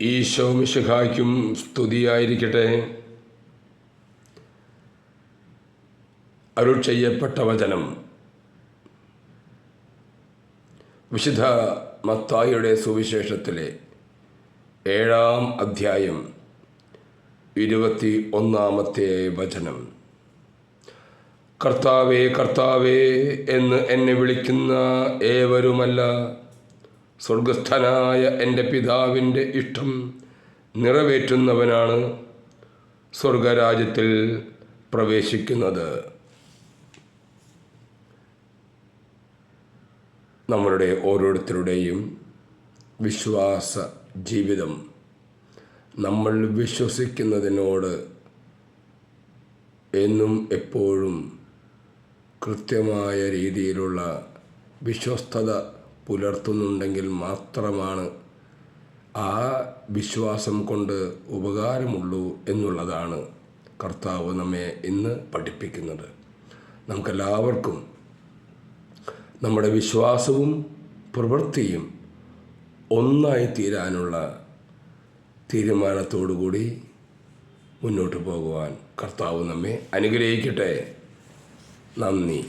ഈശോ മിശിഹായ്ക്കും സ്തുതിയായിരിക്കട്ടെ. അരുൾ ചെയ്യപ്പെട്ട വചനം വിശുദ്ധ മത്തായിയുടെ സുവിശേഷത്തിലെ 7-ാം അധ്യായം 21-ാമത്തെ വചനം. കർത്താവേ, കർത്താവേ എന്ന് എന്നെ വിളിക്കുന്ന ഏവരുമല്ല, സ്വർഗസ്ഥനായ എൻ്റെ പിതാവിൻ്റെ ഇഷ്ടം നിറവേറ്റുന്നവനാണ് സ്വർഗരാജ്യത്തിൽ പ്രവേശിക്കുന്നത്. നമ്മളുടെ ഓരോരുത്തരുടെയും വിശ്വാസ ജീവിതം നമ്മൾ വിശ്വസിക്കുന്നതിനോട് എന്നും എപ്പോഴും കൃത്യമായ രീതിയിലുള്ള വിശ്വസ്തത പുലർത്തുന്നുണ്ടെങ്കിൽ മാത്രമാണ് ആ വിശ്വാസം കൊണ്ട് ഉപകാരമുള്ളൂ എന്നുള്ളതാണ് കർത്താവ് നമ്മെ ഇന്ന് പഠിപ്പിക്കുന്നത്. നമുക്കെല്ലാവർക്കും നമ്മുടെ വിശ്വാസവും പ്രവൃത്തിയും ഒന്നായി തീരാനുള്ള തീരുമാനത്തോടുകൂടി മുന്നോട്ട് പോകുവാൻ കർത്താവ് നമ്മെ അനുഗ്രഹിക്കട്ടെ. നന്ദി.